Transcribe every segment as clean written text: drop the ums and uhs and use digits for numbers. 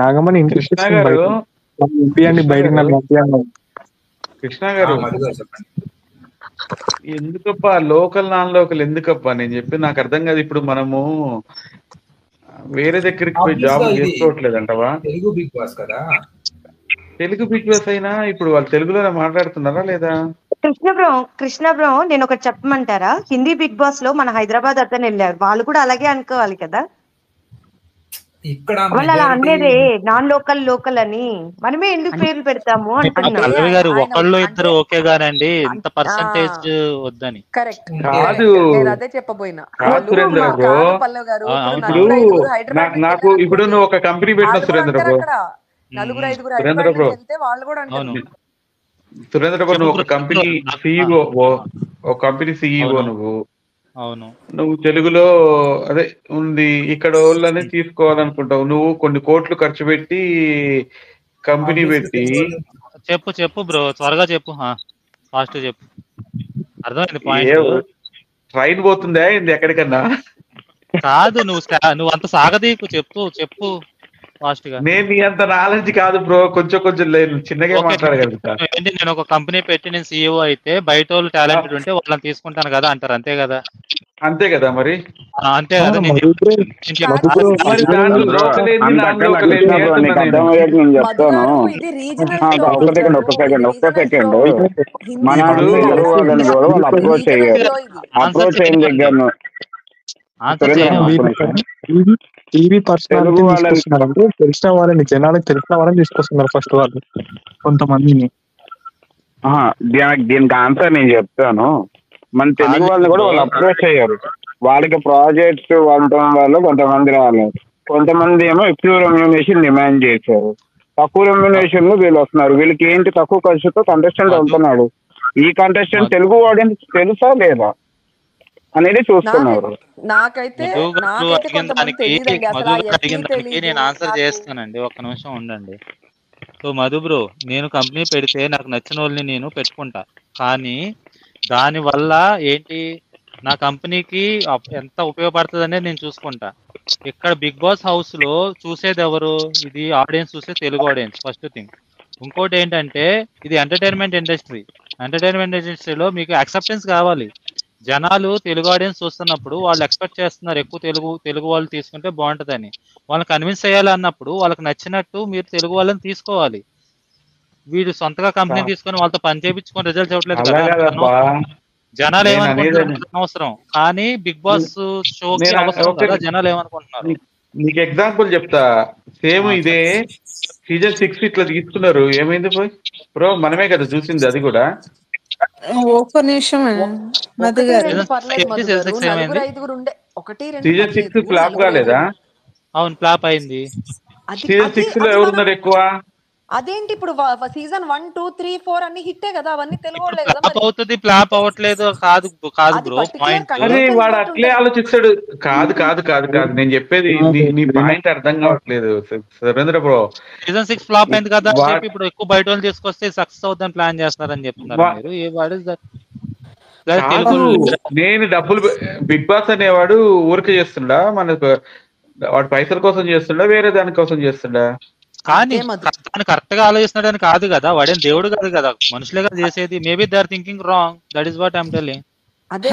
Nagamani interest Krishna గారు పంపియండి బయటికి, నాకు పంపియండి. కృష్ణ గారు చెప్పండి. ఎందుకప్పా లోకల్ నాన్ లోకల్ ఎందుకప్పా నేను చెప్పి నాకు అర్థం కాదు. ఇప్పుడు మనము వేరే దగ్గరికి పోయి జాబ్ చేసుకోవట్లేదంటవా? తెలుగు బిగ్ బాస్ కదా, తెలుగు బిగ్ బాస్ అయినా ఇప్పుడు వాళ్ళు తెలుగులోనే మాట్లాడుతున్నారా లేదా? కృష్ణ బ్రో నేను ఒకటి చెప్పమంటారా? హిందీ బిగ్ బాస్ లో మన హైదరాబాద్ అతను వెళ్ళారు, వాళ్ళు కూడా అలాగే అనుకోవాలి కదా. ఇక్కడ వాళ్ళు అలా అనేదే నాన్ లోకల్ అని, మనమే ఎందుకు పేర్లు పెడతాము అంటున్నా. గారు ఒకళ్ళు ఇద్దరు ఓకే గానండి, ఇంత పర్సంటేజ్ వద్దని. కరెక్ట్ కాదు, అదే చెప్పబోయినా. సురేంద్ర బ్రో. నాకు ఇప్పుడు నువ్వు ఒక కంపెనీ పెట్టిన సురేంద్ర బ్రో, నలుగురు ఐదుగురు సురేంద్ర బ్రో, వాళ్ళు కూడా అంటారు. సురేంద్ర బ్రో నువ్వు ఒక కంపెనీ సిఇఓ, ఒక కంపెనీ సిఇఓ నువ్వు. అవును, నువ్వు తెలుగులో అదే ఉంది ఇక్కడ వాళ్ళని తీసుకోవాలనుకుంటావు. నువ్వు కొన్ని కోట్లు ఖర్చు పెట్టి కంపెనీ పెట్టి చెప్పు బ్రో, త్వరగా చెప్పు, ఫాస్ట్ చెప్పు. అర్థమైంది పాయింట్. ట్రైన్ పోతుందా ఇది ఎక్కడికన్నా? కాదు, నువ్వు అంత సాగదీకు, చెప్పు ఫాస్ట్ గా. నేను అంత నాలెడ్జ్ కాదు బ్రో, కొంచెం చిన్నగా మాట్లాడగలుగుతా. నేను ఒక కంపెనీ పెట్టి నేను సిఇఓ అయితే బయట వాళ్ళు టాలెంటెడ్ ఉంటే వాళ్ళని తీసుకుంటాను కదా అంటారు, అంతే కదా? అంతే కదా మరి, అంతే కదా. టీవీ పర్సనాలిటీ తీసుకొస్తున్నారంటే తెలిసిన వాళ్ళని, జనాలకు తెలిసిన వాళ్ళని తీసుకొస్తున్నారు ఫస్ట్ వాళ్ళు కొంతమందిని. దీనికి ఆన్సర్ నేను చెప్తాను. మన తెలుగు వాళ్ళని కూడా వాళ్ళు అప్రోచ్ అయ్యారు. వాళ్ళకి ప్రాజెక్ట్స్ ఉండటం వల్ల కొంతమంది రాలేదు, కొంతమంది ఏమో ఎక్కువ రెమ్యునరేషన్ డిమాండ్ చేశారు. తక్కువ రెమ్యునరేషన్ లో వీళ్ళు వస్తున్నారు. వీళ్ళకి ఏంటి, తక్కువ ఖర్చుతో కంటెస్టెంట్ అవుతున్నాడు. ఈ కంటెస్టెంట్ తెలుగు ఆడియన్స్ తెలుసా లేదా అనేది చూస్తున్నారు. నాకైతే నేను ఆన్సర్ చేస్తానండి, ఒక్క నిమిషం ఉండండి. సో మధు బ్రో, నేను కంపెనీ పెడితే నాకు నచ్చిన వాళ్ళని నేను పెట్టుకుంటా, కానీ దాని వల్ల ఏంటి, నా కంపెనీకి ఎంత ఉపయోగపడుతుంది అనేది నేను చూసుకుంటా. ఇక్కడ బిగ్ బాస్ హౌస్ లో చూసేది ఎవరు? ఇది ఆడియన్స్ చూసే తెలుగు ఆడియన్స్, ఫస్ట్ థింగ్. ఇంకోటి ఏంటంటే ఇది ఎంటర్టైన్మెంట్ ఇండస్ట్రీ. ఎంటర్టైన్మెంట్ ఇండస్ట్రీలో మీకు యాక్సెప్టెన్స్ కావాలి. జనాలు తెలుగు ఆడియన్స్ చూస్తున్నప్పుడు వాళ్ళు ఎక్స్పెక్ట్ చేస్తున్నారు ఎక్కువ తెలుగు వాళ్ళు తీసుకుంటే బాగుంటుందని. వాళ్ళని కన్విన్స్ చేయాలి అన్నప్పుడు వాళ్ళకి నచ్చినట్టు మీరు తెలుగు వాళ్ళని తీసుకోవాలి. వీడు సొంతగా కంపెనీ తీసుకొని వాళ్ళతో పని చేయించుకొని రిజల్ట్స్ ఇవ్వట్లేదు కదా, జనాలు ఏమనుకుంటున్నారు అవసరం, కానీ బిగ్ బాస్ షోకి అవసరం కదా జనాలు ఏమనుకుంటున్నారు. నీకు ఎగ్జాంపుల్ చెప్తా, సేమ్ ఇదే సీజన్ 6 ఇట్లా తీసుకున్నారు. ఏమైంది బ్రో? మనమే కదా చూసింది అది కూడా. సీజన్ 6 ఫ్లాప్ కాలేదా? అవును, ఫ్లాప్ అయింది. సీజన్ 6 లో ఎవరున్నారు ఎక్కువ? అదేంటి ఇప్పుడు సీజన్ 1, 2, 3, 4 అన్ని హిట్టే కదా, అవన్నీ తెలుగు వాళ్ళే కదా. అవుతుంది, ఫ్లాప్ అవ్వట్లేదు కాదు బ్రో పాయింట్. అరే వాడు అట్లే ఆలోచిస్తాడు. కాదు నేను చెప్పేది నీ పాయింట్ అర్థం కావట్లేదు సురేంద్ర బ్రో. సీజన్ 6 ఫ్లాప్ అయింది కదా అని చెప్పి ఇప్పుడు ఎక్కువ బయట వాళ్ళు తీసుకొస్తే సక్సెస్ అవుతుందని ప్లాన్ చేస్తున్నారని చెప్తున్నారు మీరు. నేను డబ్బులు బిగ్ బాస్ అనేవాడు ఊరికే చేస్తుండా, మనకు వాడు పైసల కోసం చేస్తుండా, వేరే దాని కోసం చేస్తుండా? కానీ కరెక్ట్ గా ఆలోచిస్తున్నాడని కాదు కదా, వాడేం దేవుడు కాదు కదా, మనుషులే కదా చేసేది. Maybe they are thinking wrong, that is what I am telling. అదే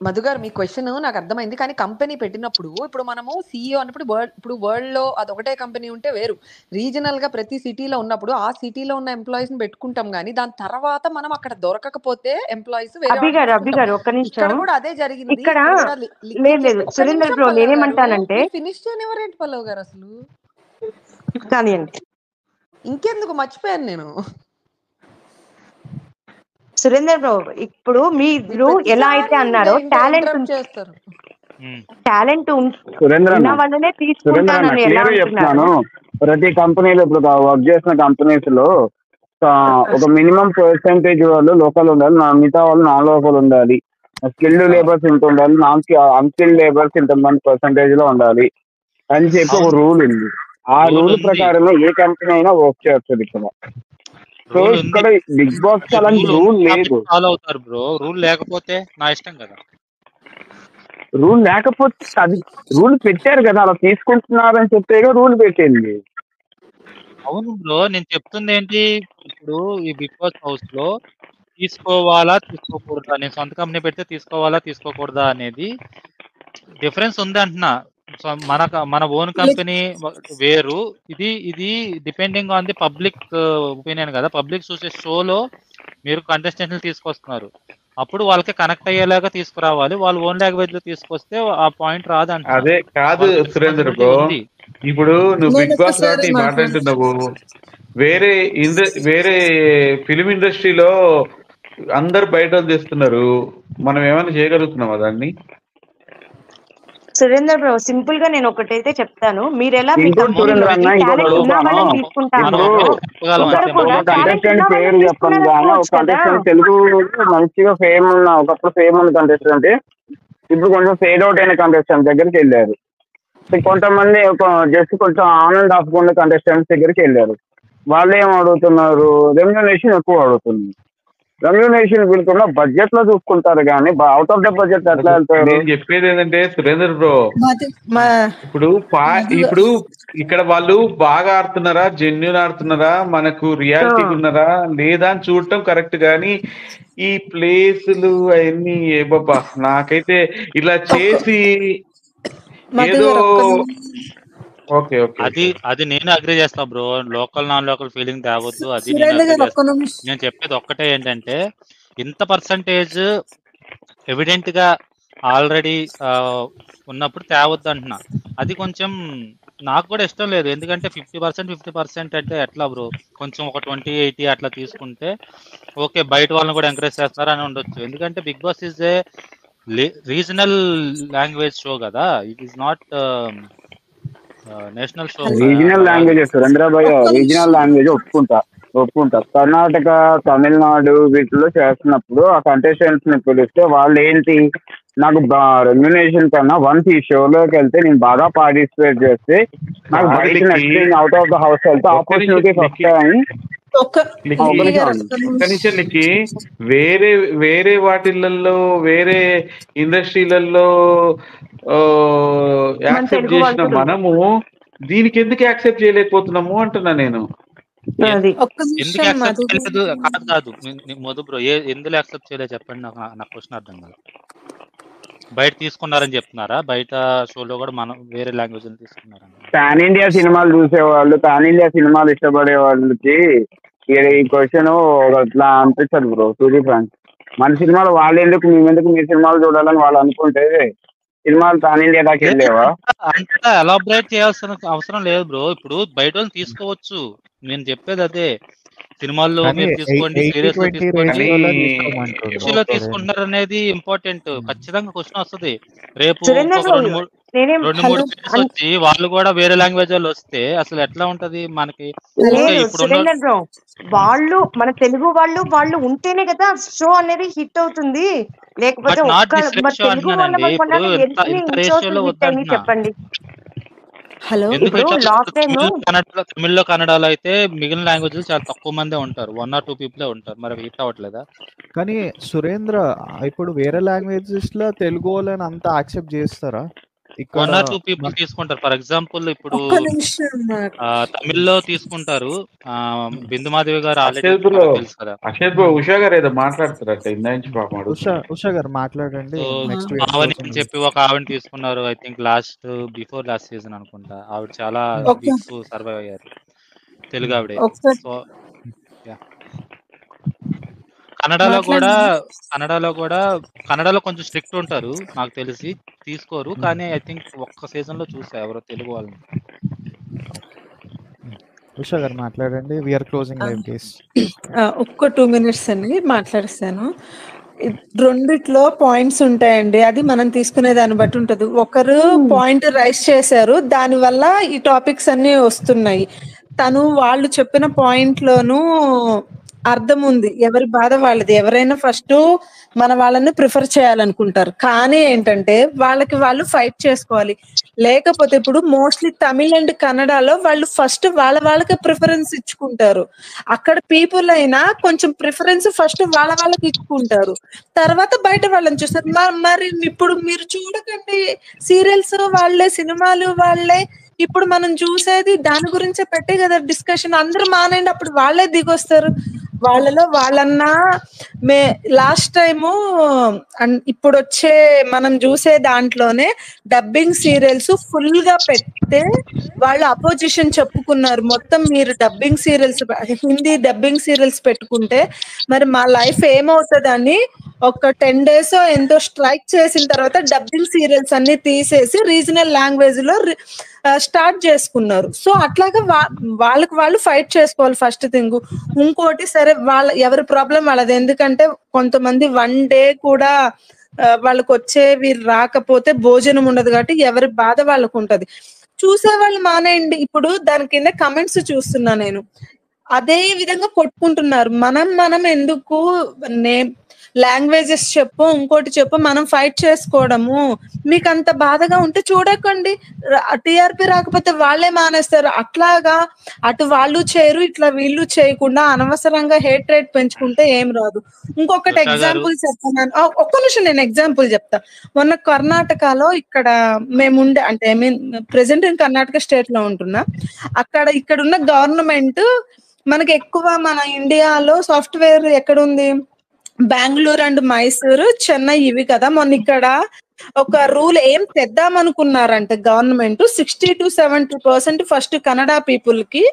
మధు గారు మీ క్వశ్చన్ నాకు అర్థమైంది. కానీ కంపెనీ పెట్టినప్పుడు ఇప్పుడు మనము సిఇఓ అన్నప్పుడు ఇప్పుడు వరల్డ్ లో అదొకటే కంపెనీ ఉంటే వేరు, రీజనల్ గా ప్రతి సిటీలో ఉన్నప్పుడు ఆ సిటీలో ఉన్న ఎంప్లాయీస్ ని పెట్టుకుంటాం. కానీ దాని తర్వాత మనం అక్కడ దొరకకపోతే ఎంప్లాయీస్ ఇక్కడ కూడా అదే జరిగింది. లేదు సురేంద్ర బ్రో, నేనేమంటానంటే ఫినిష్ చేయనివ్వరేంటి పల్లవ్ గారు అసలు? కానివ్వండి, ఇంకెందుకు మర్చిపోయాను నేను. సురేందర్ బ్రో, ఇప్పుడు మీరు ఎలా అయితే అన్నారో టాలెంట్ ఉన్న వాళ్ళనే తీసుకుంటానని ఎలా అంటున్నారు? ప్రతి కంపెనీలో ఇప్పుడు వర్క్ చేసిన కంపెనీస్ లో ఒక మినిమం పర్సెంటేజ్ వాళ్ళు లోకల్ ఉండాలి, మిగతా వాళ్ళు నాన్ లోకల్ ఉండాలి. స్కిల్డ్ లేబర్స్ ఇంత ఉండాలి, అన్స్కిల్డ్ లేబర్స్ ఇంతమంది పర్సెంటేజ్ లో ఉండాలి అని చెప్పి ఒక రూల్ ఉంది. ఆ రూల్ ప్రకారమే ఏ కంపెనీ అయినా వర్క్ చేస్తుంది ఇక్కడ. సో ఇక్కడ బిగ్ బాస్ అలాంటి రూల్ లేదు. ఫాలో అవుతారు బ్రో, రూల్ లేకపోతే నా ఇష్టం కదా. రూల్ లేకపోతే అది రూల్ పెట్టారు కదా, అలా తీసుకుంటున్నారని చెప్పేగా రూల్ పెట్టింది. అవును బ్రో, నేను చెప్తుంది ఏంటి, ఇప్పుడు ఈ బిగ్ బాస్ హౌస్ లో తీసుకోవాలా తీసుకోకూడదా, నేను సొంత కంపెనీ పెడితే తీసుకోవాలా తీసుకోకూడదా అనేది డిఫరెన్స్ ఉంది అంటున్నా. సో మన ఓన్ కంపెనీ వేరు, ఇది ఇది depending on the public opinion కదా. పబ్లిక్ చూసే షోలో మీరు కంటెస్టెంట్లు తీసుకొస్తున్నారు, అప్పుడు వాళ్ళకి కనెక్ట్ అయ్యేలాగా తీసుకురావాలి. వాళ్ళు ఓన్ లాంగ్వేజ్ లో తీసుకొస్తే ఆ పాయింట్ రాదంట. అదే కాదు సురేందర్ బ్రో, ఇప్పుడు నువ్వు బిగ్ బాస్ కాబట్టి ఈ మాట అంటున్నావు. వేరే ఫిలిం ఇండస్ట్రీలో అందరు బయట చేస్తున్నారు, మనం ఏమైనా చేయగలుగుతున్నావా దాన్ని? సురేందర్ బ్రో, సింపుల్ గా నేను ఒకటైతే చెప్తాను. మీరు ఎలా మీ ఇంకోటి కంపెనీలో సురేంద్ర అన్న, ఇంకోటి టాలెంట్ ఉన్న అడుగుతాను. వాళ్ళని తీసుకుంటారు, ఇప్పుడు ఒక కంటెస్టెంట్ పేరు చెప్పండి కానీ, ఒక కంటెస్టెంట్ తెలుగు మంచిగా ఫేమ్ ఉన్న, ఒకప్పుడు ఫేమ్ ఉన్న కంటెస్టెంట్ ఇప్పుడు కొంచెం ఫేడ్ అవుట్ అయిన కంటెస్టెంట్ దగ్గరికి వెళ్ళారు. కొంతమంది జస్ట్ కొంచెం ఆన్ అండ్ ఆఫ్ ఉన్న కంటెస్టెంట్స్ దగ్గరికి వెళ్ళారు. వాళ్ళు ఏం అడుగుతున్నారు, రెమ్యునరేషన్ ఎక్కువ అడుగుతున్నారు. రెమ్యునరేషన్ వీళ్ళకున్న బడ్జెట్ లో చూసుకుంటారు కానీ అవుట్ ఆఫ్ ద బడ్జెట్ ఎట్లా వెళ్తారు? నేను చెప్పేది ఏంటంటే సురేందర్ బ్రో, ఇప్పుడు ఇక్కడ వాళ్ళు బాగా ఆడుతున్నారా, జెన్యున్ ఆడుతున్నారా, మనకు రియాలిటీ ఉన్నారా లేదా అని చూడటం కరెక్ట్. కానీ ఈ ప్లేసులు అవన్నీ బాబా, నాకైతే ఇలా చేసి ఏదో ఓకే అది నేను అగ్రి చేస్తా bro. Local non local feeling తేవద్దు, అది నేను చెప్పేది ఒక్కటే ఏంటంటే, ఇంత పర్సంటేజ్ ఎవిడెంట్ గా ఆల్రెడీ ఉన్నప్పుడు తేవద్దు అంటున్నా. అది కొంచెం నాకు కూడా ఇష్టం లేదు, ఎందుకంటే 50% అంటే ఎట్లా బ్రో, కొంచెం ఒక 20-80 అట్లా తీసుకుంటే ఓకే, బయట వాళ్ళని కూడా ఎంకరేజ్ చేస్తున్నారు అని ఉండొచ్చు. ఎందుకంటే big boss is a regional language show కదా, it is not national show. Regional language సురేంద్రభయ్య, రీజనల్ లాంగ్వేజ్ ఒప్పుకుంటా. కర్ణాటక, తమిళనాడు వీటిలో చేస్తున్నప్పుడు ఆ కంటెస్టెంట్స్ ని పిలిస్తే వాళ్ళు ఏంటి, నాకు రెమ్యునేషన్ కన్నా వన్స్ ఈ షోలోకి వెళ్తే నేను బాగా పార్టిసిపేట్ చేస్తే నాకు బయట నచ్చింది అవుట్ ఆఫ్ ద హౌస్ వెళ్తే ఆపర్చునిటీస్ వస్తాయని. వేరే వాటిలలో, వేరే ఇండస్ట్రీలలో యాక్సెప్ట్ చేసిన మనము దీనికి ఎందుకు యాక్సెప్ట్ చేయలేకపోతున్నాము అంటున్నా నేను. ఎందుకు యాక్సెప్ట్ చేయలేదు కాదు మధు బ్రో, ఎందుకు యాక్సెప్ట్ చేయలేదు చెప్పండి, నాకు క్వశ్చన్ అర్థం కాదు. బయట తీసుకున్నారని చెప్తున్నారా? బయట షోలో కూడా మనం వేరే లాంగ్వేజ్ తీసుకున్నారా? పాన్ ఇండియా సినిమాలు చూసేవాళ్ళు, పాన్ ఇండియా సినిమాలు ఇష్టపడే వాళ్ళకి ఈ క్వశ్చన్ అట్లా అనిపించదు బ్రో. సూర్య ఫ్యాన్స్ మన సినిమాలు వాళ్ళు ఎందుకు, మేమెందుకు మీ సినిమాలు చూడాలని వాళ్ళు అనుకుంటే సినిమాలు పాన్ ఇండియా దాకా వెళ్ళేవా? అంతా ఎలాబరేట్ చేయాల్సిన అవసరం లేదు బ్రో. ఇప్పుడు బయట వాళ్ళు తీసుకోవచ్చు, నేను చెప్పేది అదే. సినిమాల్లో మీరు తీసుకోండి, సీరియస్ లో తీసుకోండి, తీసుకుంటున్నారు అనేది ఇంపార్టెంట్. ఖచ్చితంగా క్వశ్చన్ వస్తుంది రేపు. 2-3 ప్లేస్ వచ్చి వాళ్ళు కూడా వేరే లాంగ్వేజ్ వాళ్ళు వస్తే అసలు ఎట్లా ఉంటది మనకి? వాళ్ళు మన తెలుగు వాళ్ళు ఉంటేనే కదా షో అనేది హిట్ అవుతుంది, లేకపోతే చెప్పండి. తమిళ్లో, కన్నడలో అయితే మిగిలిన లాంగ్వేజ్ చాలా తక్కువ మందే ఉంటారు, 1 or 2 పీపుల్ ఉంటారు. మరి హిట్ అవ్వట్లేదా? కానీ సురేంద్ర, ఇప్పుడు వేరే లాంగ్వేజెస్ లో తెలుగు వాళ్ళని అంత యాక్సెప్ట్ చేస్తారా? 1 or 2 పీపుల్ తీసుకుంటారు. ఫర్ ఎగ్జాంపుల్ ఇప్పుడు తమిళ్లో తీసుకుంటారు, బిందుమాధవి గారు తెలుసు కదా. ఉషా గారు ఏదో మాట్లాడుతారు, ఉషా గారు మాట్లాడండి. ఆవిడని చెప్పి ఒక ఆవిడని తీసుకున్నారు, I think before last season అనుకుంటా. ఆవిడ చాలా వీక్స్ సర్వైవ్ అయ్యారు, తెలుగు ఆవిడే. సో కన్నడలో కొంచెం స్ట్రిక్ట్ ఉంటారు నాకు తెలిసి, తీసుకోరు. కానీ ఐ థింక్ ఒక్క సీజన్ లో చూసా ఎవరో తెలుగు వాళ్ళని. ఉషా గారు మాట్లాడండి. We are closing live case. ఒక్క 2 minutes అండి మాట్లాడిస్తాను. రెండిట్లో పాయింట్స్ ఉంటాయండి, అది మనం తీసుకునే దాన్ని బట్టి ఉంటది. ఒకరు పాయింట్ రైస్ చేశారు, దాని వల్ల ఈ టాపిక్స్ అన్ని వస్తున్నాయి. వాళ్ళు చెప్పిన పాయింట్ లోను అర్థం ఉంది. ఎవరి బాధ వాళ్ళది. ఎవరైనా ఫస్ట్ మన వాళ్ళని ప్రిఫర్ చేయాలనుకుంటారు. కానీ ఏంటంటే వాళ్ళకి వాళ్ళు ఫైట్ చేసుకోవాలి. లేకపోతే ఇప్పుడు మోస్ట్‌లీ తమిళ్ అండ్ కన్నడలో వాళ్ళు ఫస్ట్ వాళ్ళకే ప్రిఫరెన్స్ ఇచ్చుకుంటారు. అక్కడ పీపుల్ అయినా కొంచెం ప్రిఫరెన్స్ ఫస్ట్ వాళ్ళకి ఇచ్చుకుంటారు. తర్వాత బయట వాళ్ళని చూస్తారు. మరి ఇప్పుడు మీరు చూడకండి సీరియల్స్ వాళ్ళే, సినిమాలు వాళ్ళే. ఇప్పుడు మనం చూసేది దాని గురించే పెట్టే కదా డిస్కషన్. అందరూ మానేయండి, అప్పుడు వాళ్ళే దిగొస్తారు. వాళ్ళలో వాళ్ళన్నా లాస్ట్ టైము ఇప్పుడు వచ్చే మనం చూసే దాంట్లోనే డబ్బింగ్ సీరియల్స్ ఫుల్ గా పెడితే వాళ్ళు అపోజిషన్ చెప్పుకున్నారు. మొత్తం మీరు dubbing serials, Hindi dubbing serials పెట్టుకుంటే మరి మా లైఫ్ ఏమవుతుందని ఒక 10 days ఎంతో స్ట్రైక్ చేసిన తర్వాత డబ్బింగ్ సీరియల్స్ అన్ని తీసేసి రీజనల్ లాంగ్వేజ్ లో స్టార్ట్ చేసుకున్నారు. సో అట్లాగా వాళ్ళకి వాళ్ళు ఫైట్ చేసుకోవాలి ఫస్ట్ థింగ్. ఇంకోటి సరే ఎవరి ప్రాబ్లం వాళ్ళది. ఎందుకంటే కొంతమంది 1 day కూడా వాళ్ళకి వచ్చేవి రాకపోతే భోజనం ఉండదు కాబట్టి ఎవరి బాధ వాళ్ళకు ఉంటది. చూసేవాళ్ళు మానేయండి. ఇప్పుడు దాని కింద కమెంట్స్ చూస్తున్నా నేను. అదే విధంగా కొట్టుకుంటున్నారు. మనం ఎందుకు లాంగ్వేజెస్ చెప్పు, ఇంకోటి చెప్పు, మనం ఫైట్ చేసుకోవడము. మీకు అంత బాధగా ఉంటే చూడకండి. టిఆర్పి రాకపోతే వాళ్ళే మానేస్తారు. అట్లాగా అటు వాళ్ళు చేయరు, ఇట్లా వీళ్ళు చేయకుండా అనవసరంగా హేట్ రేట్ పెంచుకుంటే ఏం రాదు. ఇంకొకటి ఎగ్జాంపుల్ చెప్తాను. ఒక్క నిమిషం నేను ఎగ్జాంపుల్ చెప్తా. మొన్న కర్ణాటకలో ఇక్కడ మేముండే అంటే ఐ మీన్ ప్రెసెంట్ నేను కర్ణాటక స్టేట్ లో ఉంటున్నా. ఇక్కడ ఉన్న గవర్నమెంట్ మనకి ఎక్కువ మన ఇండియాలో సాఫ్ట్వేర్ ఎక్కడుంది? బెంగళూరు అండ్ మైసూరు, చెన్నై ఇవి కదా. మొన్న ఇక్కడ ఒక రూల్ ఏం తెద్దామనుకున్నారంటే గవర్నమెంట్ 60-70% ఫస్ట్ కన్నడ పీపుల్ కి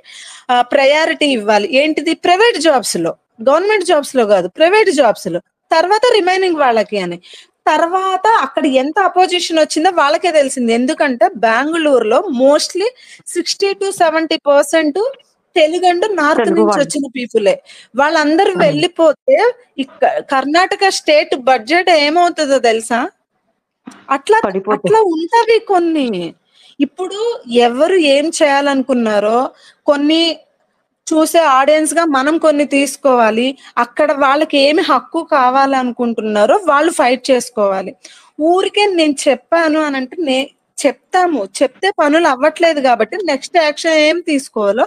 ప్రయారిటీ ఇవ్వాలి. ఏంటిది? ప్రైవేట్ జాబ్స్ లో, గవర్నమెంట్ జాబ్స్ లో కాదు, ప్రైవేట్ జాబ్స్ లో. తర్వాత రిమైనింగ్ వాళ్ళకి అని. తర్వాత అక్కడ ఎంత అపోజిషన్ వచ్చిందో వాళ్ళకే తెలిసింది. ఎందుకంటే బెంగళూరులో మోస్ట్లీ 60-70% తెలుగు అండ్ నార్త్ నుంచి వచ్చిన పీపులే. వాళ్ళందరూ వెళ్ళిపోతే కర్ణాటక స్టేట్ బడ్జెట్ ఏమవుతుందో తెలుసా? అట్లా ఉంటవి కొన్ని. ఇప్పుడు ఎవరు ఏం చేయాలనుకున్నారో కొన్ని చూసే ఆడియన్స్ గా మనం కొన్ని తీసుకోవాలి. అక్కడ వాళ్ళకి ఏమి హక్కు కావాలనుకుంటున్నారో వాళ్ళు ఫైట్ చేసుకోవాలి. ఊరికే నేను చెప్పాను అని అంటే చెప్తే పనులు అవ్వట్లేదు కాబట్టి నెక్స్ట్ యాక్షన్ ఏం తీసుకోవాలో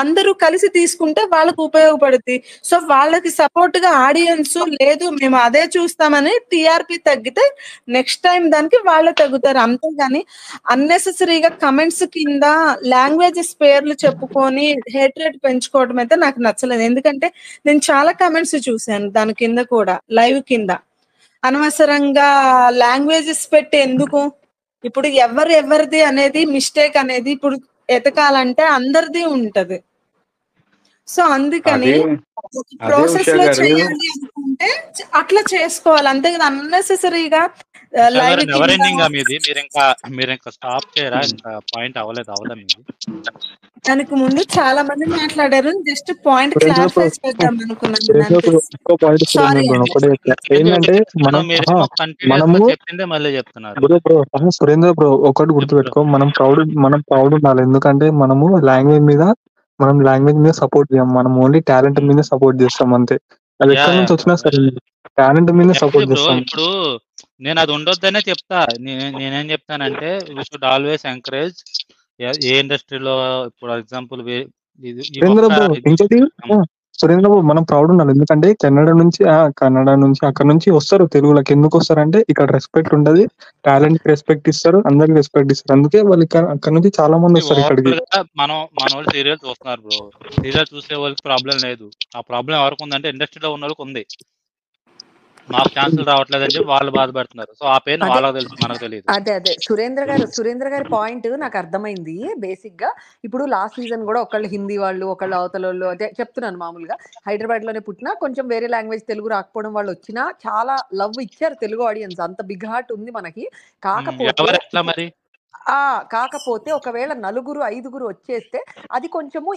అందరూ కలిసి తీసుకుంటే వాళ్ళకు ఉపయోగపడుతుంది. సో వాళ్ళకి సపోర్ట్ గా ఆడియన్స్ లేదు మేము అదే చూస్తామని టిఆర్పి తగ్గితే నెక్స్ట్ టైం దానికి వాళ్ళే తగ్గుతారు. అంతేగాని అన్నెసెసరీగా కమెంట్స్ కింద లాంగ్వేజెస్ పేర్లు చెప్పుకొని హేట్రేట్ పెంచుకోవడం అయితే నాకు నచ్చలేదు. ఎందుకంటే నేను చాలా కమెంట్స్ చూశాను దాని కింద కూడా, లైవ్ కింద. అనవసరంగా లాంగ్వేజెస్ పెట్టి ఎందుకు? ఇప్పుడు ఎవరిది అనేది మిస్టేక్ అనేది ఇప్పుడు ఎతకాలంటే అందరిది ఉంటది. సో అందుకని ప్రాసెస్ లో చేయాలి అనుకుంటే అట్లా చేసుకోవాలి. అంతే కదా, అన్నెసెసరీగా లైవ్ మీరు ఇంకా స్టాప్ చేయరా? ఇంకా పాయింట్ అవదా మీది? దానికి ముందు చాలా మంది మాట్లాడారు. జస్ట్ పాయింట్ క్లారిఫై చేద్దాం అనుకున్నాను. ఏంటంటే సురేంద్ర బ్రో ఒకటి గుర్తుపెట్టుకో, మనం ప్రౌడ్ ఉండాలి. ఎందుకంటే మనము లాంగ్వేజ్ మీద సపోర్ట్ చేయం. మనం ఓన్లీ టాలెంట్ మీద సపోర్ట్ చేస్తాం అంతే. అది ఎక్కడి నుంచి వచ్చినా సరే టాలెంట్ మీద సపోర్ట్ చేస్తాం. ఇప్పుడు నేను అది ఉండొద్దనే చెప్తా. నేనేం చెప్తానంటే వి షుడ్ ఆల్వేస్ ఎంకరేజ్ ఏ ఇండస్ట్రీలో. ఇప్పుడు ఎగ్జాంపుల్ సురేంద్ర బాబు మనం ప్రౌడ్ ఉండాలి. ఎందుకంటే కన్నడ నుంచి అక్కడ నుంచి వస్తారు తెలుగులోకి. ఎందుకు వస్తారంటే ఇక్కడ రెస్పెక్ట్ ఉంటది, టాలెంట్ కి రెస్పెక్ట్ ఇస్తారు, అందరికి రెస్పెక్ట్ ఇస్తారు. అందుకే వాళ్ళు అక్కడ నుంచి చాలా మంది వస్తారు ఇక్కడికి. మన వాళ్ళు సీరియల్ చూస్తున్నారు బ్రో. సీరియల్ చూసే వాళ్ళకి ప్రాబ్లం లేదు. ఆ ప్రాబ్లం ఎవరికి ఉందంటే ఇండస్ట్రీలో ఉన్న వాళ్ళకి ఉంది. మాకు ఛాన్సులు రావట్లేదని చెప్పి వాళ్ళు బాధపడుతున్నారు. సో ఆ పెయిన్ వాళ్ళకి తెలుసు, మనకు తెలియదు. అదే సురేంద్ర గారి పాయింట్ నాకు అర్థమైంది. బేసిక్ గా ఇప్పుడు లాస్ట్ సీజన్ కూడా ఒకళ్ళు హిందీ వాళ్ళు, ఒకళ్ళు అవతల వాళ్ళు, అదే చెప్తున్నాను. మామూలుగా హైదరాబాద్ లోనే పుట్టినా కొంచెం వేరే లాంగ్వేజ్ తెలుగు రాకపోవడం వాళ్ళు వచ్చినా చాలా లవ్ ఇచ్చారు తెలుగు ఆడియన్స్. అంత బిగ్ హార్ట్ ఉంది మనకి. కాకపోతే కాకపోతే ఒకవేళ 4, 5 వచ్చేస్తే అది కొంచెము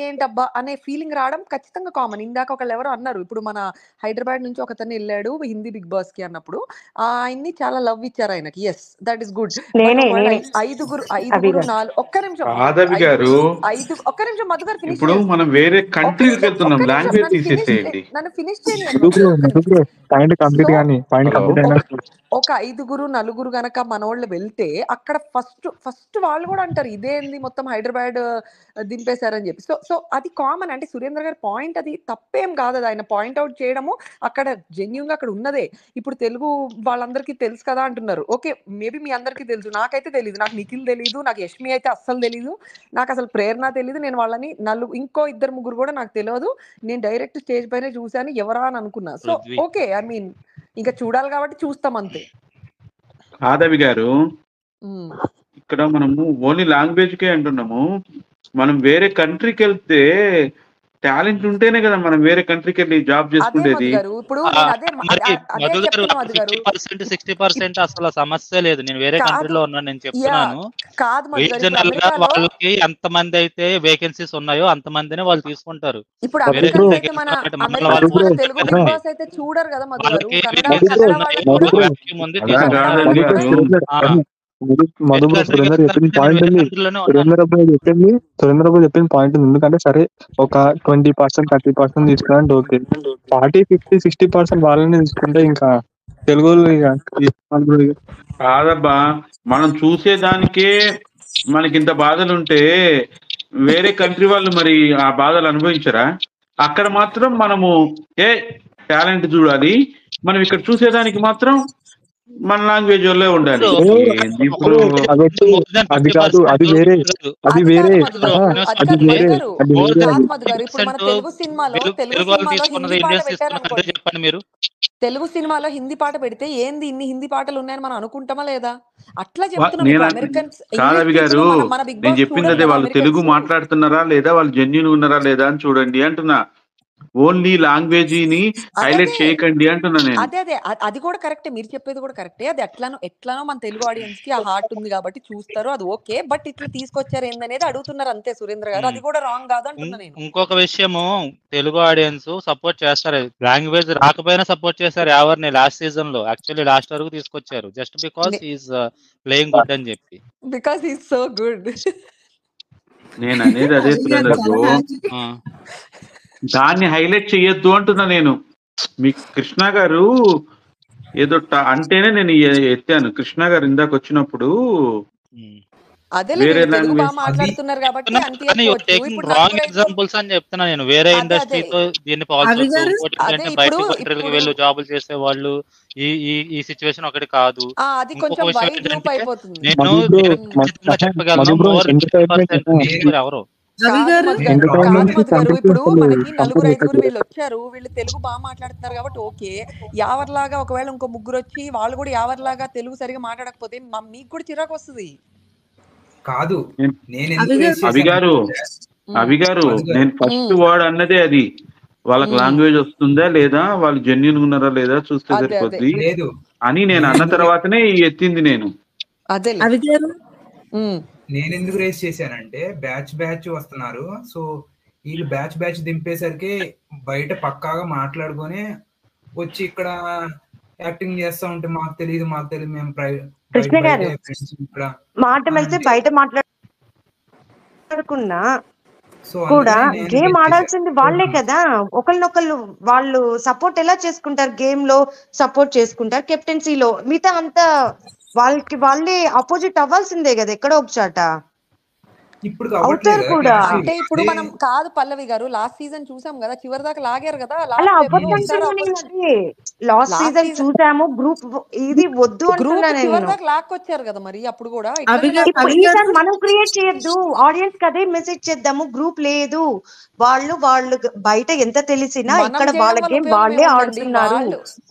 ఏంటబ్బా అనే ఫీలింగ్ రావడం ఖచ్చితంగా కామన్. ఇందాక ఒకళ్ళు ఎవరో అన్నారు, ఇప్పుడు మన హైదరాబాద్ నుంచి ఒకతను వెళ్ళాడు హిందీ బిగ్ బాస్ కి అన్నప్పుడు ఆయన్ని చాలా లవ్ ఇచ్చారు ఆయనకి. Yes, that is good. ఐదుగురు ఒక్క నిమిషం ఒక్క నిమిషం మధు గారు ఫినిష్ ఇప్పుడు మనం వేరే కంట్రీకి వెళ్తున్నాం, లాంగ్వేజ్ తీసేసేయండి. నన్ను ఫినిష్ చేయని. ఒక 5, 4 గనక మనోళ్ళు వెళ్తే అక్కడ ఫస్ట్ వాళ్ళు కూడా అంటారు ఇదేంది మొత్తం హైదరాబాద్ దింపేశారని చెప్పి. సో అది కామన్. అంటే సురేంద్ర గారి పాయింట్ అది తప్పేం కాదు, అది ఆయన పాయింట్ అవుట్ చేయడము అక్కడ జెన్యూన్ గా అక్కడ ఉన్నదే. ఇప్పుడు తెలుగు వాళ్ళందరికీ తెలుసు కదా అంటున్నారు. ఓకే, మేబీ మీ అందరికీ తెలుసు, నాకైతే తెలియదు. నాకు నిఖిల్ తెలీదు, నాకు యష్మి అయితే అస్సలు తెలీదు, నాకు అసలు ప్రేరణ తెలీదు. నేను వాళ్ళని ఇంకో 2, 3 కూడా నాకు తెలియదు. నేను డైరెక్ట్ స్టేజ్ పైన చూశాను ఎవరా అని అనుకున్నా. సో ఓకే, ఐ మీన్ ఇంకా చూడాలి కాబట్టి చూస్తాం అంతే. ఆదవి గారు, ఇక్కడ మనము ఓన్లీ లాంగ్వేజ్ కే అంటున్నాము. మనం వేరే కంట్రీకి వెళ్తే టాలెంట్ ఉంటేనే కదా మనం వేరే కంట్రీకి వెళ్ళి జాబ్ చేసుకునేది. 60% అసలు సమస్య లేదు. నేను వేరే కంట్రీలో ఉన్నాను, నేను చెప్తున్నాను. రీజనల్ గా వాళ్ళకి ఎంత మంది అయితే వేకెన్సీస్ ఉన్నాయో అంత మందినే వాళ్ళు తీసుకుంటారు. మధుబ్రో సురేంద్ర చెప్పిన పాయింట్ ఉంది, సురేంద్ర చెప్పిన పాయింట్ ఉంది. ఎందుకంటే సరే ఒక 20%, 30% తీసుకున్నాంటే ఓకే, 40, 50, 60% వాళ్ళని తీసుకుంటే ఇంకా తెలుగు కాదబ్బా. మనం చూసేదానికే మనకి ఇంత బాధలు ఉంటే వేరే కంట్రీ వాళ్ళు మరి ఆ బాధలు అనుభవించరా? అక్కడ మాత్రం మనము టాలెంట్ చూడాలి, మనం ఇక్కడ చూసేదానికి మాత్రం మన లాంగ్వేజ్ వల్లే ఉండాలి. ఇప్పుడు అది కాదు, అది వేరే, అది వేరే. తెలుగు సినిమాలో హిందీ పాట పెడితే ఏంది ఇన్ని హిందీ పాటలు ఉన్నాయని మనం అనుకుంటామా లేదా? అట్లా చెప్తున్నాం. కాదవి గారు, నేను చెప్పింది అదే, వాళ్ళు తెలుగు మాట్లాడుతున్నారా లేదా, వాళ్ళు జెన్యూన్ ఉన్నారా లేదా అని చూడండి అంటున్నా. ఓన్లీ లాంగ్వేజ్ ని హైలైట్ చేయకండి అంటున్నా నేను. అదే అది కూడా కరెక్టే, మీరు చెప్పేది కూడా కరెక్టే. అది ఎట్లానో మన తెలుగు ఆడియన్స్ కి ఆ హార్ట్ ఉంది కాబట్టి చూస్తారు, అది ఓకే. బట్ ఇట్లా తీసుకొచ్చారు ఏందనేది అడుగుతున్నారు అంతే సురేంద్ర గారు. అది కూడా రాంగ్ కాదు అంటున్నా నేను. ఇంకొక విషయము, తెలుగు ఆడియన్స్ సపోర్ట్ చేస్తారు, లాంగ్వేజ్ రాకపోయినా సపోర్ట్ చేశారు ఎవరిని లాస్ట్ సీజన్ లో. యాక్చువల్లీ లాస్ట్ వరకు తీసుకొచ్చారు just because he's playing good అని చెప్పి. Because he's so good. నేను అనేది అదే సురేంద్ర బ్రో, దాన్ని హైలైట్ చెయ్యొద్దు అంటున్నా నేను. మీ కృష్ణ గారు ఏదో అంటేనే నేను ఎత్తాను. కృష్ణ గారు ఇందాక వచ్చినప్పుడు వేరే ఎగ్జాంపుల్స్ అని చెప్తున్నా నేను. వేరే ఇండస్ట్రీతో దీన్ని పోల్చొచ్చు. బయట కంట్రీలకు వెళ్ళి జాబులు చేసే వాళ్ళు ఈ సిచ్యువేషన్ ఒకటి కాదు. నేను చెప్పగలను ఎవరు ఇప్పుడు మనకి 4, 5 వీళ్ళు వచ్చారు, వీళ్ళు తెలుగు బాగా మాట్లాడుతున్నారు కాబట్టి ఓకే. యావర్లాగా ఒకవేళ ఇంకో 3 వచ్చి వాళ్ళు కూడా యావర్లాగా తెలుగు సరిగా మాట్లాడకపోతే మీకు కూడా చిరాకు వస్తుంది. కాదు, అవి గారు నేను ఫస్ట్ వర్డ్ అన్నదే అది. వాళ్ళకి లాంగ్వేజ్ వస్తుందా లేదా, వాళ్ళు జెన్యూన్ ఉన్నారా లేదా చూస్తే సరిపోద్ది అని నేను అన్న తర్వాతనే ఎత్తింది నేను. నేను ఎందుకు రేస్ చేశానంటే బ్యాచ్ వస్తున్నారు. సో వీళ్ళు బ్యాచ్ దింపేసరికి బయట పక్కాగా మాట్లాడుకొని వచ్చి ఇక్కడ యాక్టింగ్ చేస్తా ఉంటే మాకు తెలియదు మేము మాట మంచి బయట మాట్లాడుకున్నా కూడా గేమ్ ఆడాల్సింది వాళ్ళే కదా. ఒకళ్ళనొకళ్ళు వాళ్ళు సపోర్ట్ ఎలా చేసుకుంటారు, గేమ్ లో సపోర్ట్ చేసుకుంటారు, కెప్టెన్సీలో మిగతా అంతా వాళ్ళకి వాళ్ళే అపోజిట్ అవ్వాల్సిందే కదా ఎక్కడో ఒక చాట. అవుతారు కూడా. అంటే ఇప్పుడు మనం కాదు పల్లవి గారు, లాస్ట్ సీజన్ చూసాం కదా, చివరి దాకా లాగారు కదా. అలా లాస్ట్ సీజన్ చూసాము, గ్రూప్ ఇది వద్దు చివరి దాకా లాక్కొచ్చారు కదా. మరి అప్పుడు కూడా మనం క్రియేట్ చేయొద్దు, ఆడియన్స్ కి అదే మెసేజ్ చేద్దాము. గ్రూప్ లేదు, వాళ్ళు బయట ఎంత తెలిసినా ఇక్కడ వాళ్ళ గేమ్ వాళ్ళే ఆడుతున్నారు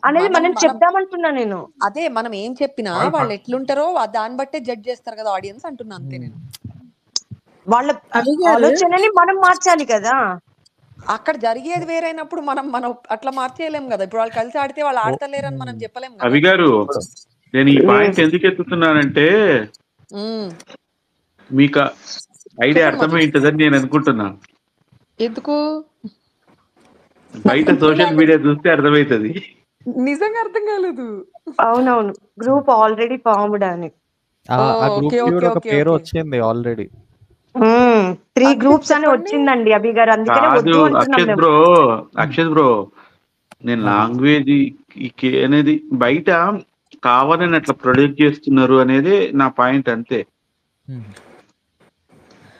అనేది మనం చెప్దామంటున్నా నేను. అదే మనం ఏం చెప్పినా వాళ్ళు ఎట్లుంటారో దాన్ని బట్టే జడ్జ్ చేస్తారు కదా ఆడియన్స్ అంటున్నా అంతే నేను. వాళ్ళ ఆలోచనని మనం మార్చాలి కదా. అక్కడ జరిగేది వేరైనప్పుడు మనం అట్లా మార్చేయలేం కదా. ఇప్పుడు వాళ్ళు కలిసి ఆడితే వాళ్ళు ఆడతలేరని మనం చెప్పలేం కదా. అవి గారు, నేను ఈ పాయింట్ ఎందుకు ఎత్తుతున్నానంటే మీకు ఐడియా చెప్పండి మధు. అర్థమైంటుందని నేను అనుకుంటున్నా. ఎందుకు బయట సోషల్ మీడియా చూస్తే అర్థమవుతుంది. నిజంగా అర్థం కాలేదు. అవునవును, గ్రూప్ ఆల్రెడీ ఫార్మ్డ్ అని. ఆ గ్రూప్ ఓకే కి ఓకే కూడా ఒక ఓకే పేరు ఓకే. వచ్చింది ఆల్రెడీ. 3 అది గ్రూప్స్ అని చెప్పండి. వచ్చిందండి అభి గారు, అందుకనే కాదు వద్దు అంటున్నాం మేము. అక్షత్ బ్రో, నేను లాంగ్వేజ్ అనేది బయట కావాలని అట్లా ప్రొడ్యూస్ చేస్తున్నారు అనేది నా పాయింట్ అంతే.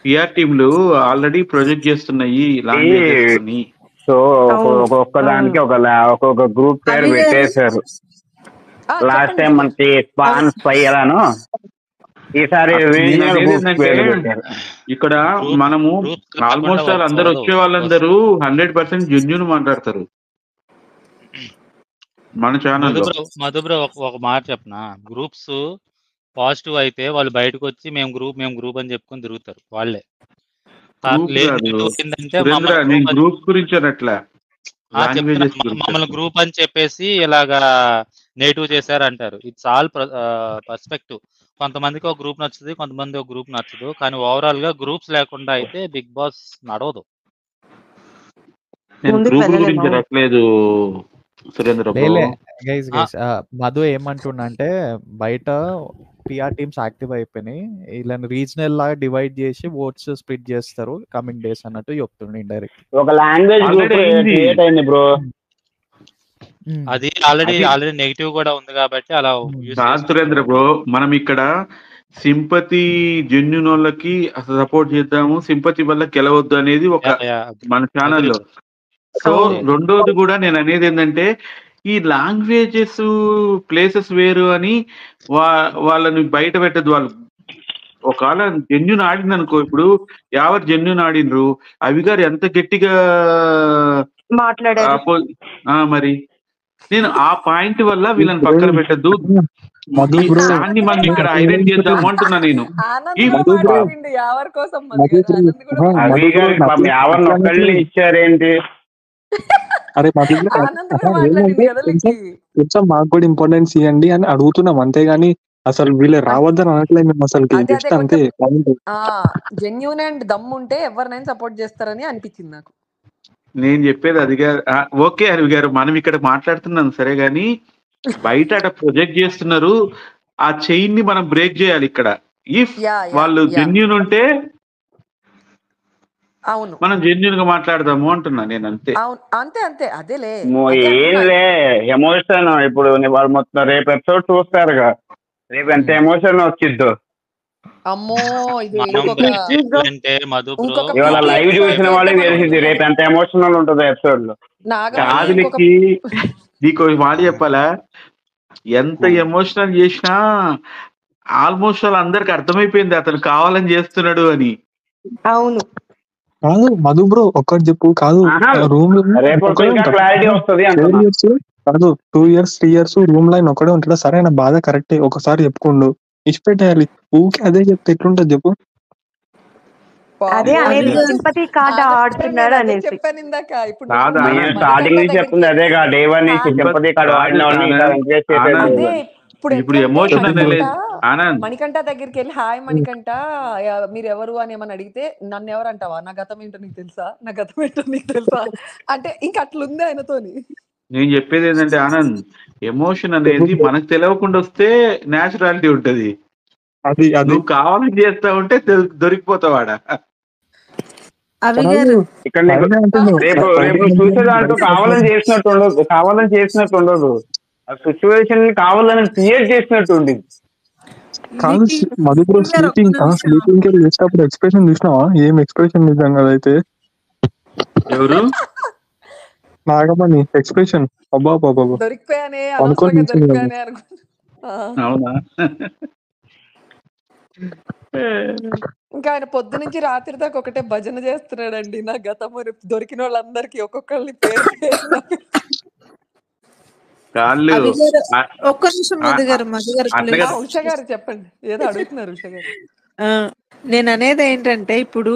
పిఆర్ టీంలు ఆల్రెడీ ప్రొజెక్ట్ చేస్తున్నాయి లాంగ్వేజెస్ ని. సో అవును ఒక్కొక్క దానికి ఒక్కొక్క గ్రూప్ పేరు అవి గారు పెట్టేశారు. లాస్ట్ టైం మనకి స్పాన్ స్పై ఎలాను, ఈసారి నేను రీజనల్ అనేది గ్రూప్ ఏంటంటే పేర్లు పెట్టారు. ఇక్కడ మనము ఆల్మోస్ట్ అందరు వచ్చే వాళ్ళందరూ 100% జెన్యూన్ మాట్లాడతారు మన ఛానల్లో. మధు బ్రో ఒక మాట చెప్పనా, గ్రూప్స్ పాజిటివ్ అయితే వాళ్ళు బయటకు వచ్చి మేము గ్రూప్ అని చెప్పుకొని తిరుగుతారు వాళ్ళే. ఏంటంటే గ్రూప్ గురించి అనట్లా, మమ్మల్ని గ్రూప్ అని చెప్పేసి ఇలాగా నెగిటివ్ చేశారంటారు. It's all perspective. కొంతమందికి ఒక గ్రూప్ నచ్చుతుంది, కొంతమంది ఒక గ్రూప్ నచ్చదు. కానీ ఓవరాల్ గా గ్రూప్స్ లేకుండా అయితే బిగ్ బాస్ నడవదు. మధు ఏమంటుండంటే బయట పిఆర్ టీమ్స్ యాక్టివ్ అయిపోయినాయి, వీళ్ళని రీజనల్ లాగా డివైడ్ చేసి ఓట్స్ స్ప్లిట్ చేస్తారు కమింగ్ డేస్ అన్నట్టు చెప్తుండే ఇండైరెక్ట్. ఒక లాంగ్వేజ్ క్రియేట్ అయింది బ్రో. అది ఆల్రెడీ నెగిటివ్ కూడా ఉంది కాబట్టి అలా. సురేంద్ర బ్రో, మనం ఇక్కడ సింపతి జెన్యున్ వాళ్ళకి సపోర్ట్ చేద్దాము, సింపతి వల్ల గెలవద్దు అనేది ఒక మన ఛానల్లో. సో రెండోది కూడా నేను అనేది ఏంటంటే, ఈ లాంగ్వేజెస్ ప్లేసెస్ వేరు అని వాళ్ళని బయట పెట్టద్దు. వాళ్ళు ఒకవేళ జెన్యున్ ఆడింది అనుకో, ఇప్పుడు ఎవరు జెన్యున్ ఆడినరు, అవి గారు ఎంత గట్టిగా మాట్లాడారు మరి నేను ఆ పాయింట్ వల్ల వీళ్ళని పక్కన పెట్టద్దు, దాన్ని మనం ఇక్కడ హైలైట్ చేద్దాము అంటున్నా నేను. ఇచ్చారేంటి అరే కొంచెం మాకు కూడా ఇంపార్టెన్స్ ఇవ్వండి అని అడుగుతున్నాం, అంతేగాని అసలు వీళ్ళు రావద్దని అనట్లేదు మేము. అసలు అంతే జెన్యూన్ అండ్ దమ్ ఉంటే ఎవరినైనా సపోర్ట్ చేస్తారని అనిపించింది నాకు. నేను చెప్పేది అది గారు. ఓకే అరవి గారు, మనం ఇక్కడ మాట్లాడుతున్నాం సరే, గాని బయట అట ప్రొజెక్ట్ చేస్తున్నారు. ఆ చైన్ ని మనం బ్రేక్ చేయాలి ఇక్కడ. ఇఫ్ వాళ్ళు జెన్యూన్ ఉంటే అవును మనం జెన్యూన్ గా మాట్లాడదాము అంటున్నా నేను. అంతే అంతే అంతే అదేలే. ఏంలే ఎమోషన్. ఇప్పుడు వాళ్ళు మొత్తం రేపు ఎపిసోడ్ చూస్తారుగా, రేపు ఎంత ఎమోషన్ వచ్చిద్దో. అమ్మో ఇవాళ లైవ్ చూసిన వాళ్ళకి తెలిసింది రేపు ఎంత ఎమోషనల్ ఉంటుందో ఎపిసోడ్ లో. నీకు మాట చెప్పాలా, ఎంత ఎమోషనల్ చేసినా ఆల్మోస్ట్ వాళ్ళు అందరికి అర్థమైపోయింది అతను కావాలని చేస్తున్నాడు అని. అవును కాదు మధు బ్రో, ఒక్కటి చెప్పు. కాదు రూమ్ కాదు 2 years 3 years రూమ్ లైన్ ఒకడే ఉంటాడు. సరే నా బాధ కరెక్టే, ఒకసారి చెప్పుకోండు, ఇచ్చిపెట్టేయాలి. ఊకే అదే చెప్తే ఎట్లుంటది చెప్పు. అదే అనేది సింపతి కార్డ్ ఆడుతున్నాడు అనేసి చెప్పాను ఇందాక. ఇప్పుడు స్టార్టింగ్ నుంచి చెప్తుంది అదే కా, డే 1 నుంచి సింపతి కార్డ్ ఆడిన ఇప్పుడు ఎమోషన్ మణికంఠ దగ్గరికి వెళ్ళి హాయ్ మణికంఠ మీరు ఎవరు అని ఏమని అడిగితే నన్ను ఎవరు అంటావా, నా గతం ఏంటో నీకు తెలుసా, నా గతం ఏంటో నీకు తెలుసా అంటే ఇంక అట్లుంది ఆయనతోని. నేను చెప్పేది ఏంటంటే ఆనంద్, ఎమోషన్ అనేది మనకు తెలియకుండా వస్తే న్యాచురాలిటీ ఉంటది. అది నువ్వు కావాలని చేస్తా ఉంటే దొరికిపోతావాడ. రేపు చూసే దాంట్లో కావాలని చేసినట్టు ఉండదు, ఆ సిచ్యువేషన్ కావాలని క్రియేట్ చేసినట్టు ఉంది. కాదు మధు బ్రో, స్లీపింగ్ చేసేటప్పుడు ఎక్స్ప్రెషన్ చూసినావా? ఏం ఎక్స్ప్రెషన్ నిజంగా అయితే. ఎవరు నాగమణి ఎక్స్ప్రెషన్, అబ్బా బాబా దొరికిపోయానే అనుకోని. అవునా? ఇంకా ఆయన పొద్దు నుంచి రాత్రి దాకా ఒకటే భజన చేస్తున్నాడండి. నా గతము దొరికిన వాళ్ళందరికి ఒక్కొక్కరిని పేరు ఒక్క నిమిషం మధు గారు ఉష గారు చెప్పండి, ఏదో అడుగుతున్నారు ఉష గారు. నేను అనేది ఏంటంటే, ఇప్పుడు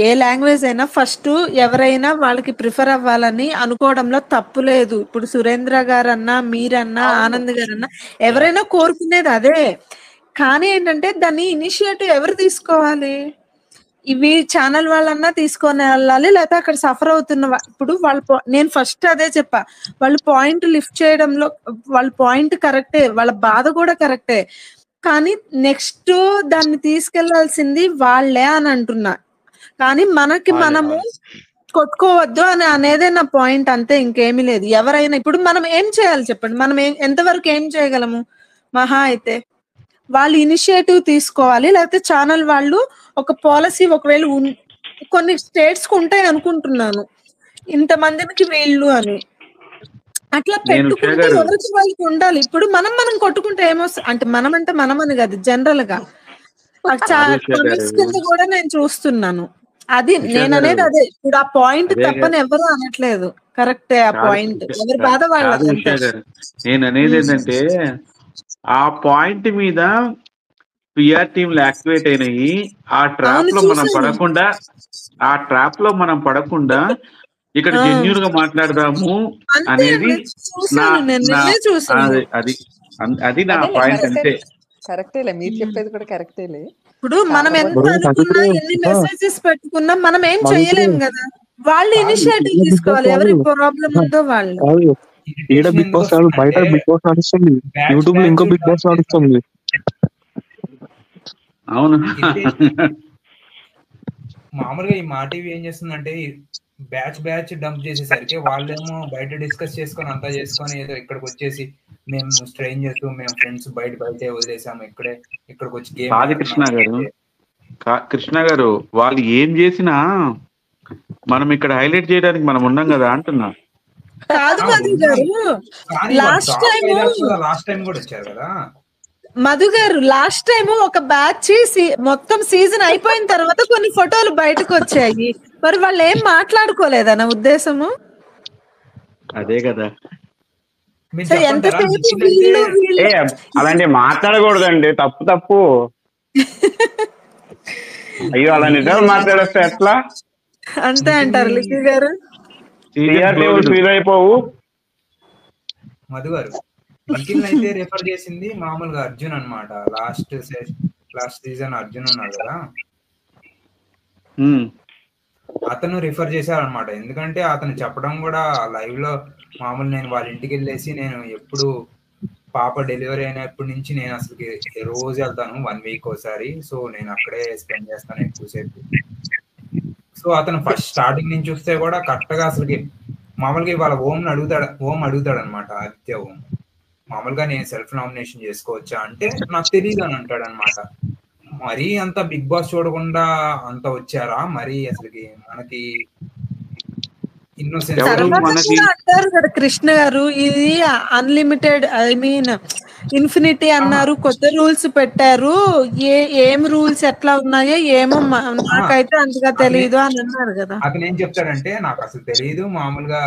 ఏ లాంగ్వేజ్ అయినా ఫస్ట్ ఎవరైనా వాళ్ళకి ప్రిఫర్ అవ్వాలని అనుకోవడంలో తప్పు లేదు. ఇప్పుడు సురేంద్ర గారన్నా, మీరన్నా, ఆనంద్ గారన్నా ఎవరైనా కోరుకునేది అదే. కానీ ఏంటంటే దాన్ని ఇనిషియేటివ్ ఎవరు తీసుకోవాలి? ఇవి ఛానల్ వాళ్ళన్నా తీసుకొని వెళ్ళాలి, లేకపోతే అక్కడ సఫర్ అవుతున్న ఇప్పుడు నేను ఫస్ట్ అదే చెప్పా, వాళ్ళు పాయింట్ లిఫ్ట్ చేయడంలో వాళ్ళ పాయింట్ కరెక్టే, వాళ్ళ బాధ కూడా కరెక్టే, కానీ నెక్స్ట్ దాన్ని తీసుకెళ్లాల్సింది వాళ్ళే అని అంటున్నా. కానీ మనము కొట్టుకోవద్దు అని అనేదే నా పాయింట్, అంతే, ఇంకేమీ లేదు. ఎవరైనా ఇప్పుడు మనం ఏం చేయాలి చెప్పండి? మనం ఎంతవరకు ఏం చేయగలము? మహా అయితే వాళ్ళు ఇనిషియేటివ్ తీసుకోవాలి, లేకపోతే ఛానల్ వాళ్ళు ఒక పాలసీ, ఒకవేళ కొన్ని స్టేట్స్ కు ఉంటాయి అనుకుంటున్నాను, ఇంతమందికి వీళ్ళు అని అట్లా పెట్టుకుంటే ఎవరికి వాళ్ళకి ఉండాలి. ఇప్పుడు మనం కొట్టుకుంటే ఏమొస్తుంది అంటే మనం అని కాదు, జనరల్ గా కామెంట్స్ కింద కూడా నేను చూస్తున్నాను. అది నేను అనేది అదే. ఇప్పుడు ఆ పాయింట్ తప్పని ఎవరు అనట్లేదు, కరెక్టే ఆ పాయింట్, ఎవరి బాధ వాళ్ళది. నేను అనేది ఏంటంటే ఆ పాయింట్ మీద పిఆర్ టీంలు యాక్టివేట్ అయినాయి. ఆ ట్రాప్ లో మనం పడకుండా ఇక్కడ జెన్యూన్ గా మాట్లాడదాము అనేది అది నా పాయింట్. అంతే, కరెక్టేలే, మీరు చెప్పేది కూడా కరెక్టేలే. ఇప్పుడు మనం ఎంత అనుకున్నా, ఎన్ని మెసేజెస్ పెట్టుకున్నా మనం ఏం చేయలేం కదా. వాళ్ళు ఇనిషియేటివ్ తీసుకోవాలి, ఎవరి ప్రాబ్లం ఉందో వాళ్ళు. ఈడ బిగ్ బాస్ కాదు, బయట బిగ్ బాస్ నడుస్తుంది, యూట్యూబ్ లో ఇంకో బిగ్ బాస్ నడుస్తుంది. అవును, మామూలుగా ఈ మా టీవీ ఏం చేస్తుందంటే బ్యాచ్ డంప్ చేసేసరికి వాళ్ళేమో బయట డిస్కస్ చేసుకొని అంతా చేసుకొని ఏదో ఇక్కడికి వచ్చేసి మేము స్ట్రేంజర్స్, మేము ఫ్రెండ్స్ బయటే వదిలేసాము, ఇక్కడికి వచ్చి గేమ్. కాదు కృష్ణ గారు వాళ్ళు ఏం చేసినా మనం ఇక్కడ హైలైట్ చేయడానికి మనం ఉన్నాం కదా అంటున్నా. కాదు మధు గారు, లాస్ట్ టైం కూడా వచ్చారు కదా మధు గారు, లాస్ట్ టైం ఒక బ్యాచ్ మొత్తం సీజన్ అయిపోయిన తర్వాత కొన్ని ఫోటోలు బయటకు వచ్చాయి, మరి వాళ్ళు ఏం మాట్లాడుకోలేదా నా ఉద్దేశము? అదే కదా, ఎంతసేపు అలాంటి మాట్లాడకూడదండి, తప్పు. అయ్యో అలా నిజాలు మాట్లాడేస్తే ఎట్లా? అంతే అంటారు లిఖి గారు. ఫీల్ అయిపోవు. మధు గారు నిఖిల్ అయితే రిఫర్ చేసింది మామూలుగా అర్జున్ అన్నమాట. లాస్ట్ సీజన్ అర్జున్ ఉన్నాడు కదా, అతను రిఫర్ చేశారనమాట. ఎందుకంటే అతను చెప్పడం కూడా లైవ్ లో మామూలు, నేను వాళ్ళ ఇంటికి వెళ్ళేసి నేను ఎప్పుడు పాప డెలివరీ అయినప్పటి నుంచి నేను అసలుకి రోజు వెళ్తాను 1 వీక్ ఒకసారి, సో నేను అక్కడే స్పెండ్ చేస్తాను ఎక్కువసేపు. సో అతను ఫస్ట్ స్టార్టింగ్ నుంచి చూస్తే కూడా కరెక్ట్ గా అసలుకి మామూలుగా వాళ్ళ ఓం అడుగుతాడు అనమాట. ఆదిత్య ఓం మామూలుగా నేను సెల్ఫ్ నామినేషన్ చేసుకోవచ్చా అంటే నాకు తెలియదు అని అంటాడు అనమాట. మరీ అంత బిగ్ బాస్ చూడకుండా అంత వచ్చారా మరి? అసలుకి మనకి అంటారు కదా కృష్ణ గారు, ఇది అన్లిమిటెడ్, ఐ మీన్ ఇన్ఫినిటీ అన్నారు, కొత్త రూల్స్ పెట్టారు, ఏం రూల్స్ ఎట్లా ఉన్నాయో ఏమో నాకైతే అంతగా తెలియదు అని అన్నారు కదా. అతను ఏం చెప్తాడంటే నాకు అసలు తెలియదు, మామూలుగా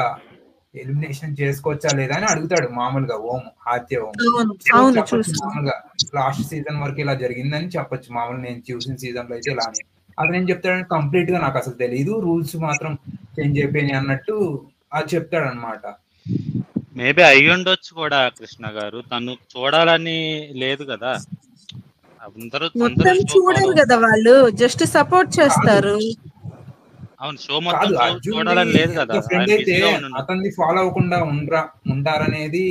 ఎలిమినేషన్ చేసుకోవచ్చా లేదా అని అడుగుతాడు మామూలుగా ఆదిత్య ఓం. మామూలుగా లాస్ట్ సీజన్ వరకు ఇలా జరిగిందని చెప్పొచ్చు, మామూలు నేను చూసిన సీజన్ లో అయితే ఇలా అని. అతను ఏం చెప్తాడంటే కంప్లీట్ గా నాకు అసలు తెలియదు, రూల్స్ మాత్రం చేంజ్ అయిపోయినాయి అన్నట్టు అది చెప్తాడు అనమాట. మేబీ అయి ఉండొచ్చు కూడా కృష్ణ గారు, తను చూడాలని లేదు కదా, మొత్తం చూడరు కదా వాళ్ళు, జస్ట్ సపోర్ట్ చేస్తారు. అవును, షో మొత్తం చూడాలని లేదు కదా, అతన్ని ఫాలో అవ్వకుండా ఉంటారనేది.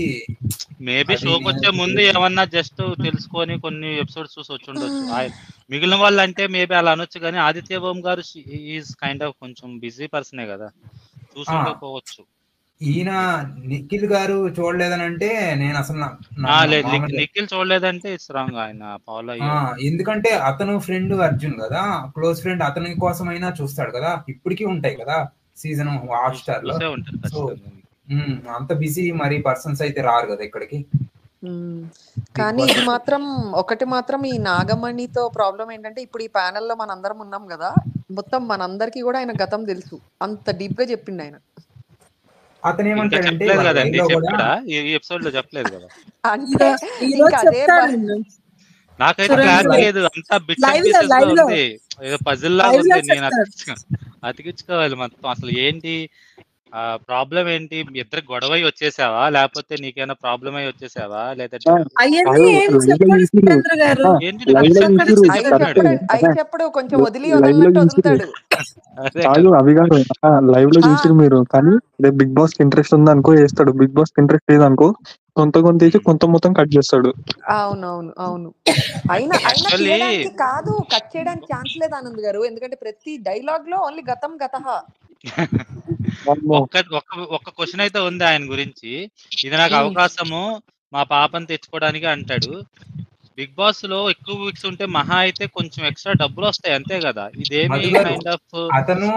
మేబీ షోకి వచ్చే ముందు ఏమన్నా జస్ట్ తెలుసుకొని కొన్ని ఎపిసోడ్స్ చూసి వచ్చి ఉండొచ్చు. మిగిలిన వాళ్ళు అంటే మేబీ అలా అనొచ్చు, కానీ ఆదిత్య ఓం గారు ఈజ్ కైండ్ ఆఫ్ కొంచెం బిజీ పర్సనే కదా, చూసుకోకపోవచ్చు. ఈయన నిఖిల్ గారు చూడలేదని అంటే నేను అసలు నిఖిల్ చూడలేదంటే ఇట్స్ రాంగ్, ఆయన ఫాలో. ఎందుకంటే అతను ఫ్రెండ్ అర్జున్ కదా, క్లోజ్ ఫ్రెండ్, అతని కోసం అయినా చూస్తాడు కదా. ఇప్పటికీ ఉంటాయి కదా సీజన్ హాట్ స్టార్ లో, అంత బిజీ మరి పర్సన్స్ అయితే రారు కదా ఇక్కడికి. కానీ ఇది మాత్రం ఒకటి మాత్రం, ఈ నాగమణితో ప్రాబ్లం ఏంటంటే ఇప్పుడు ఈ ప్యానెల్ లో మనందరం ఉన్నాం కదా, మొత్తం మనందరికి కూడా ఆయన గతం తెలుసు, అంత డీప్ గా చెప్పిండు ఆయన. అతను ఏమంటాడంటే చెప్పలేదు కదా, అంటే నాకైతే క్లారిటీ లేదు, అంతా బిట్స్ అండ్ పీసెస్ లో ఉంది, ఏదో పజిల్ లాగా ఉంది. నేను అతికించుకోవాలి మొత్తం, అసలు ఏంటి ప్రాబ్లం ఏంటి? మీ ఇద్దరికి గొడవ అయ్యి వచ్చేసావా? లేకపోతే నీకేమైనా ప్రాబ్లమ్ అయ్యి వచ్చేసావా? లేదా అవన్నీ కాదు ఏం లైవ్ లో చెప్పాడు చూసిరు సురేంద్ర గారు. ఏంటి నువ్వు లైవ్ లో అక్కడక్కడ చూసిరు అయి కరెక్ట్ చెప్పడు అయి చెప్పడు కొంచెం వదిలి లైవ్ లో వదలనట్టు చూసిరు వదులుతాడు. అదే కాదు కదా. అవి గారు లైవ్ లో ఆ చూసిరు మీరు కానీ రేపు బిగ్ బాస్ కి ఇంట్రెస్ట్ ఉంది అనుకో వేస్తాడు, బిగ్ బాస్ కి ఇంట్రెస్ట్ లేదనుకో కొంత వేసి కొంత మొత్తం కట్ చేస్తాడు. అవునవును అవును. అయినా యాక్చువల్లీ తీయడానికి కాదు, కట్ చేయడానికి ఛాన్స్ లేదు ఆనంద్ గారు. ఎందుకంటే ప్రతి డైలాగ్ లో ఓన్లీ గతం గతహ. ఒక్క ఒక్క ఒక్క క్వశ్చన్ అయితే ఉంది ఆయన గురించి. ఇది నాకు ఉమ్. అవకాశము మా పాపని తెచ్చుకోవడానికి అంటాడు. బిగ్ బాస్ లో ఎక్కువ వీక్స్ ఉంటే మహా అయితే కొంచెం ఎక్స్ట్రా డబ్బులు వస్తాయి అంతే కదా. ఇదేమి మధు గారు కైండ్ ఆఫ్ అతను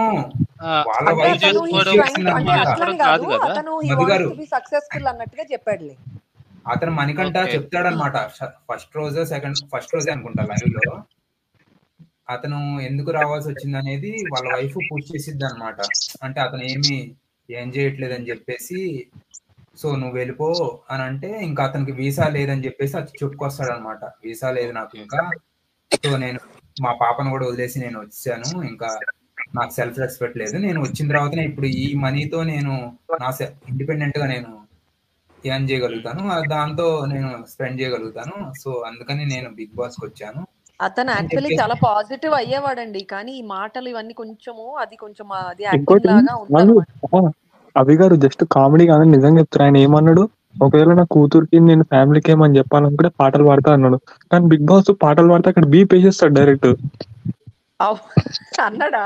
వాళ్ళ అంటే వైఫ్ అతను పుష్ చేసుకోవడం అంటే చేసిందనమాట. అట్లని కాదు కాదు, కదా. అతను హీ మధు వాంట్స్ గారు టు బి సక్సెస్ఫుల్ అన్నట్టుగా చెప్పాడులే. అతను మణికంఠ ఓకే. చెప్తాడనమాట ఫస్ట్ రోజే అనుకుంటా లైవ్ లో అతను ఎందుకు రావాల్సి వచ్చింది అనేది వాళ్ళ వైఫ్ పుష్ చేసిద్ది అనమాట. అంటే అతను ఏం చేయట్లేదని చెప్పేసి, సో నువ్వు వెళ్ళిపో అని అంటే ఇంకా అతనికి వీసా లేదని చెప్పేసి అది చెప్పుకొస్తాడు అనమాట. వీసా లేదు నాకు ఇంకా, సో నేను మా పాపను కూడా వదిలేసి నేను వచ్చాను, ఇంకా నాకు సెల్ఫ్ రెస్పెక్ట్ లేదు, నేను వచ్చిన తర్వాత ఇప్పుడు ఈ మనీతో నేను నా ఇండిపెండెంట్ గా నేను ఏం చేయగలుగుతాను, దాంతో నేను స్పెండ్ చేయగలుగుతాను, సో అందుకని నేను బిగ్ బాస్కి వచ్చాను అతను అని యాక్చువల్లీ చెప్పేసి. చాలా పాజిటివ్ అయ్యేవాడండి, కానీ ఈ మాటలు ఇవన్నీ కొంచెం అది ఇంకోటి యాక్టింగ్ లాగా వాళ్ళు ఉందన్నమాట. అవి గారు జస్ట్ కామెడీ కానీ నిజంగా చెప్తారు. ఆయన ఏమన్నాడు, ఒకవేళ నా కూతురికి నేను ఫ్యామిలీకి ఏమని చెప్పాలనుకుంటే పాటలు పాడతా అన్నాడు. కానీ బిగ్ బాస్ పాటలు పాడితే అక్కడ బీప్ వేసేస్తాడు డైరెక్ట్. అన్నాడా?